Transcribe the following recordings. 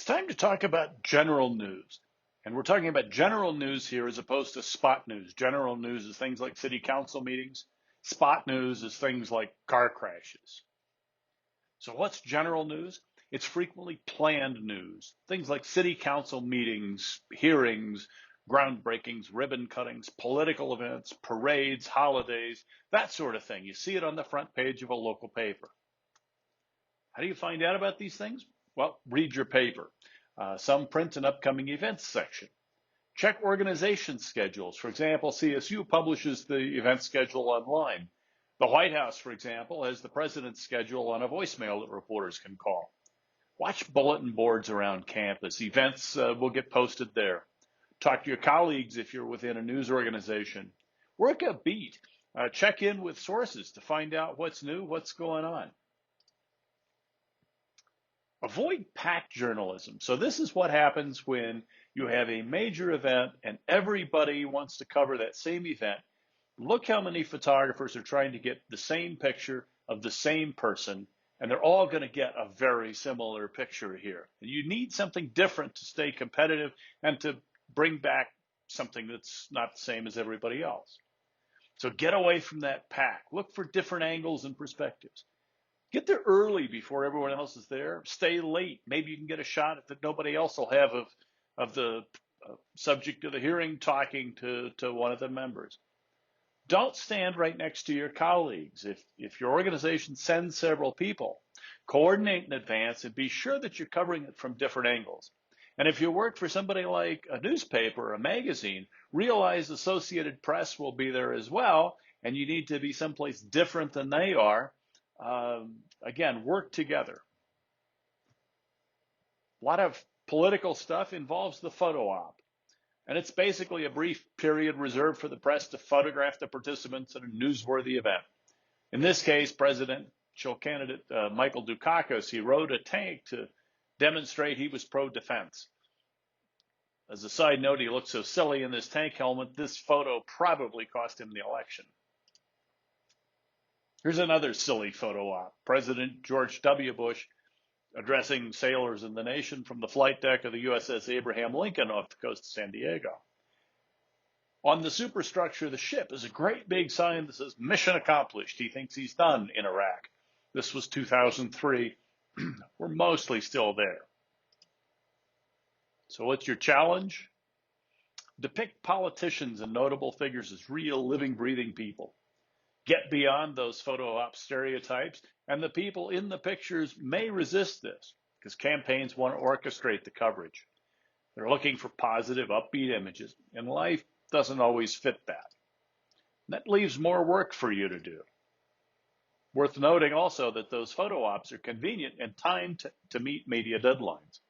It's time to talk about general news. And we're talking about general news here as opposed to spot news. General news is things like city council meetings. Spot news is things like car crashes. So what's general news? It's frequently planned news. Things like city council meetings, hearings, groundbreakings, ribbon cuttings, political events, parades, holidays, that sort of thing. You see it on the front page of a local paper. How do you find out about these things? Well, read your paper. Some print an upcoming events section. Check organization schedules. For example, CSU publishes the event schedule online. The White House, for example, has the president's schedule on a voicemail that reporters can call. Watch bulletin boards around campus. Events will get posted there. Talk to your colleagues if you're within a news organization. Work a beat. Check in with sources to find out what's new, what's going on. Avoid pack journalism. So this is what happens when you have a major event and everybody wants to cover that same event. Look how many photographers are trying to get the same picture of the same person, and they're all going to get a very similar picture here. And you need something different to stay competitive and to bring back something that's not the same as everybody else. So get away from that pack. Look for different angles and perspectives. Get there early before everyone else is there. Stay late. Maybe you can get a shot at that nobody else will have of the subject of the hearing talking to one of the members. Don't stand right next to your colleagues. If your organization sends several people, coordinate in advance and be sure that you're covering it from different angles. And if you work for somebody like a newspaper or a magazine, realize Associated Press will be there as well, and you need to be someplace different than they are. Again, work together. A lot of political stuff involves the photo op. And it's basically a brief period reserved for the press to photograph the participants in a newsworthy event. In this case, presidential candidate Michael Dukakis, he rode a tank to demonstrate he was pro-defense. As a side note, he looked so silly in this tank helmet, this photo probably cost him the election. Here's another silly photo op. President George W. Bush addressing sailors in the nation from the flight deck of the USS Abraham Lincoln off the coast of San Diego. On the superstructure of the ship is a great big sign that says, "Mission accomplished." He thinks he's done in Iraq. This was 2003. We're mostly still there. So what's your challenge? Depict politicians and notable figures as real, living, breathing people. Get beyond those photo op stereotypes, and the people in the pictures may resist this because campaigns want to orchestrate the coverage. They're looking for positive, upbeat images, and life doesn't always fit that. That leaves more work for you to do. Worth noting also that those photo ops are convenient and timed to meet media deadlines.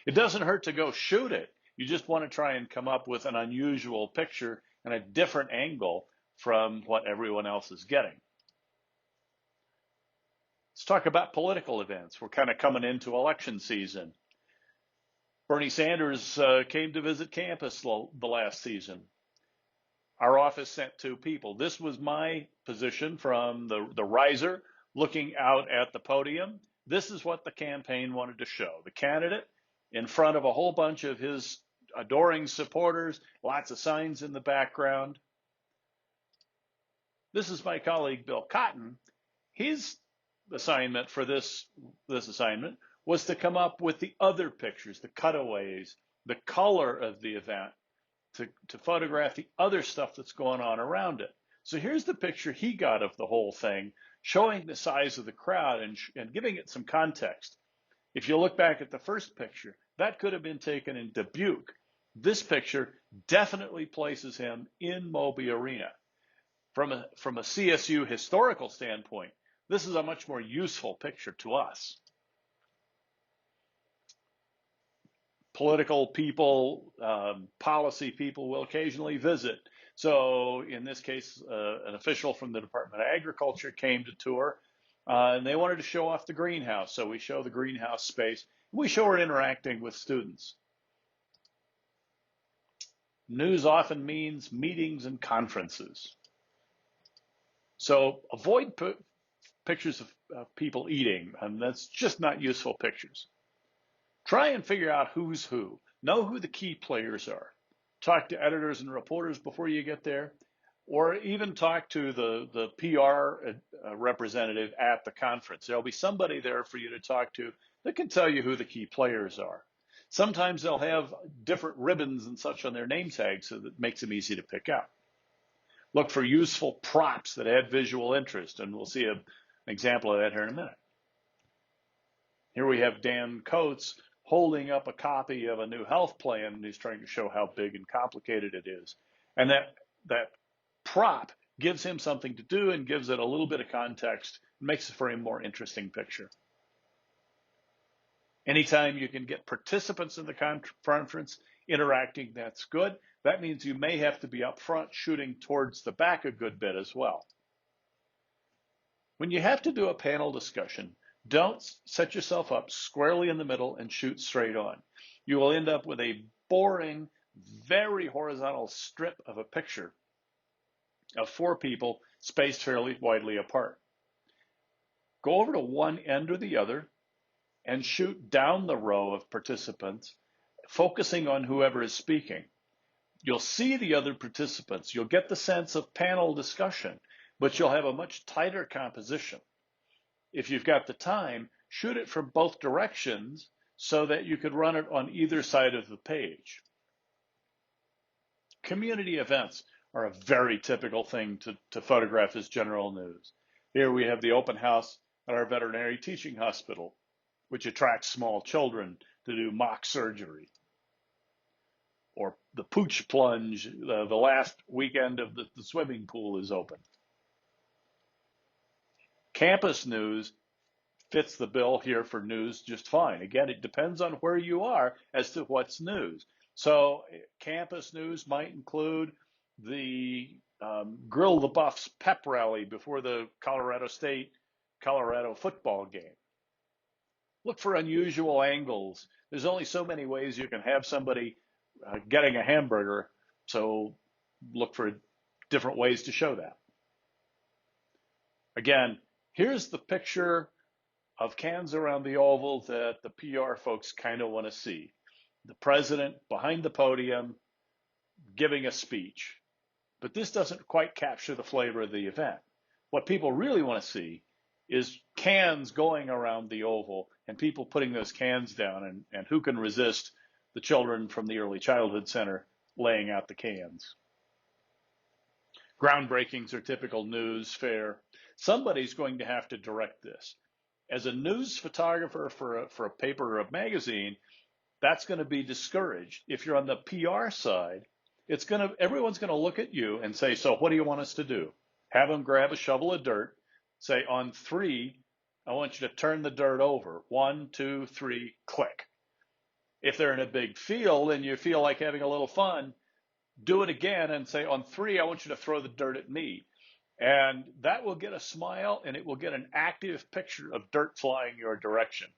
It doesn't hurt to go shoot it. You just want to try and come up with an unusual picture and a different angle from what everyone else is getting. Let's talk about political events. We're kind of coming into election season. Bernie Sanders came to visit campus the last season. Our office sent 2 people. This was my position from the riser looking out at the podium. This is what the campaign wanted to show. The candidate in front of a whole bunch of his adoring supporters, lots of signs in the background. This is my colleague, Bill Cotton. His assignment for this assignment was to come up with the other pictures, the cutaways, the color of the event, to photograph the other stuff that's going on around it. So here's the picture he got of the whole thing, showing the size of the crowd and giving it some context. If you look back at the first picture, that could have been taken in Dubuque. This picture definitely places him in Moby Arena. From a CSU historical standpoint, this is a much more useful picture to us. Political people, policy people will occasionally visit. So in this case, an official from the Department of Agriculture came to tour, and they wanted to show off the greenhouse. So we show the greenhouse space. We show her interacting with students. News often means meetings and conferences. So avoid pictures of people eating, and that's just not useful pictures. Try and figure out who's who. Know who the key players are. Talk to editors and reporters before you get there, or even talk to the PR representative at the conference. There'll be somebody there for you to talk to that can tell you who the key players are. Sometimes they'll have different ribbons and such on their name tags, so that makes them easy to pick out. Look for useful props that add visual interest, and we'll see an example of that here in a minute. Here we have Dan Coates holding up a copy of a new health plan, and he's trying to show how big and complicated it is. And that prop gives him something to do and gives it a little bit of context, and makes it for a more interesting picture. Anytime you can get participants in the conference interacting, that's good. That means you may have to be up front shooting towards the back a good bit as well. When you have to do a panel discussion, don't set yourself up squarely in the middle and shoot straight on. You will end up with a boring, very horizontal strip of a picture of 4 people spaced fairly widely apart. Go over to one end or the other and shoot down the row of participants, focusing on whoever is speaking. You'll see the other participants. You'll get the sense of panel discussion, but you'll have a much tighter composition. If you've got the time, shoot it from both directions so that you could run it on either side of the page. Community events are a very typical thing to photograph as general news. Here we have the open house at our veterinary teaching hospital, which attracts small children to do mock surgery. Or the pooch plunge, the last weekend of the swimming pool is open. Campus news fits the bill here for news just fine. Again, it depends on where you are as to what's news. So campus news might include the Grill the Buffs pep rally before the Colorado State-Colorado football game. Look for unusual angles. There's only so many ways you can have somebody getting a hamburger, so look for different ways to show that. Again, here's the picture of cans around the oval that the PR folks kind of want to see. The president behind the podium giving a speech. But this doesn't quite capture the flavor of the event. What people really want to see is cans going around the oval and people putting those cans down, and who can resist the children from the Early Childhood Center laying out the cans. Groundbreakings are typical news fare. Somebody's going to have to direct this. As a news photographer for a paper or a magazine, that's going to be discouraged. If you're on the PR side, everyone's going to look at you and say, so what do you want us to do? Have them grab a shovel of dirt, say on 3, I want you to turn the dirt over. 1, 2, 3, click. If they're in a big field and you feel like having a little fun, do it again and say on 3, I want you to throw the dirt at me. And that will get a smile, and it will get an active picture of dirt flying your direction.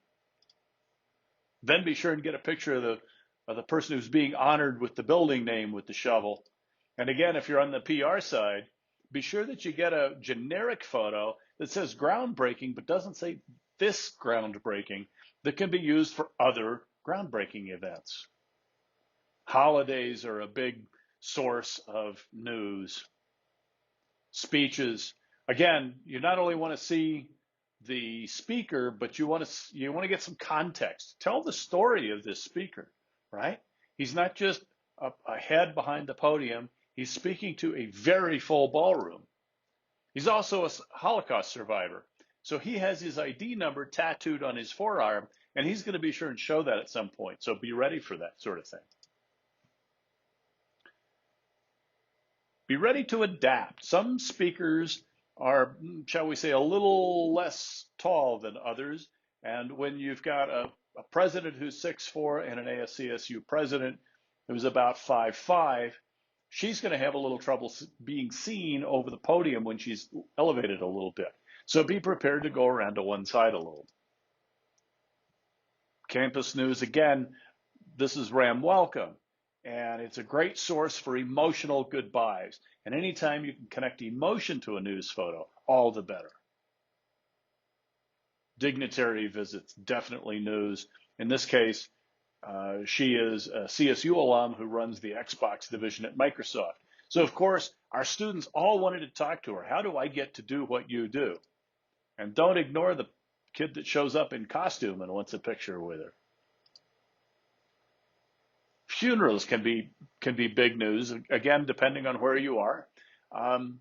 Then be sure and get a picture of the person who's being honored with the building name with the shovel. And again, if you're on the PR side, be sure that you get a generic photo that says groundbreaking, but doesn't say this groundbreaking, that can be used for other groundbreaking events. Holidays are a big source of news. Speeches. Again, you not only want to see the speaker, but you want to get some context. Tell the story of this speaker, right? He's not just a head behind the podium. He's speaking to a very full ballroom. He's also a Holocaust survivor. So he has his ID number tattooed on his forearm, and he's going to be sure and show that at some point. So be ready for that sort of thing. Be ready to adapt. Some speakers are, shall we say, a little less tall than others. And when you've got a president who's 6'4" and an ASCSU president who's about 5'5", she's going to have a little trouble being seen over the podium when she's elevated a little bit. So be prepared to go around to one side a little. Campus news, again, this is Ram Welcome. And it's a great source for emotional goodbyes. And anytime you can connect emotion to a news photo, all the better. Dignitary visits, definitely news. In this case, She is a CSU alum who runs the Xbox division at Microsoft. So, of course, our students all wanted to talk to her. How do I get to do what you do? And don't ignore the kid that shows up in costume and wants a picture with her. Funerals can be big news, again, depending on where you are. Um,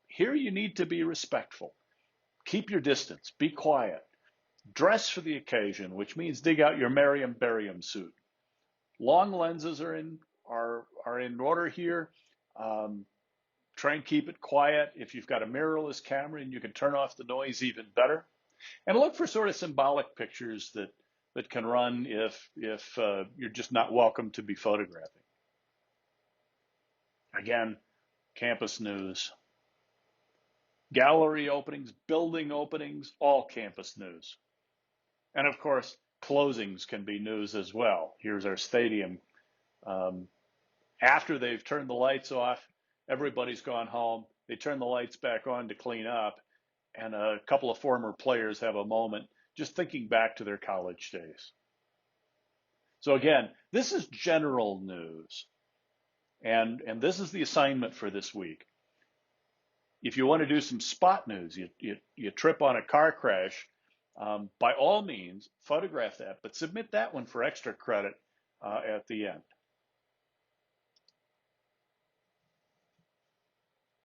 Here you need to be respectful. Keep your distance. Be quiet. Dress for the occasion, which means dig out your Merriam Barium suit. Long lenses are in order here. Um, Try and keep it quiet. If you've got a mirrorless camera and you can turn off the noise, even better. And look for sort of symbolic pictures that can run if you're just not welcome to be photographing. Again, campus news, gallery openings, building openings, all campus news. And of course, closings can be news as well. Here's our stadium. Um, After they've turned the lights off, everybody's gone home. They turn the lights back on to clean up, and a couple of former players have a moment just thinking back to their college days. So again, this is general news, and this is the assignment for this week. If you want to do some spot news, you trip on a car crash, by all means, photograph that, but submit that one for extra credit at the end.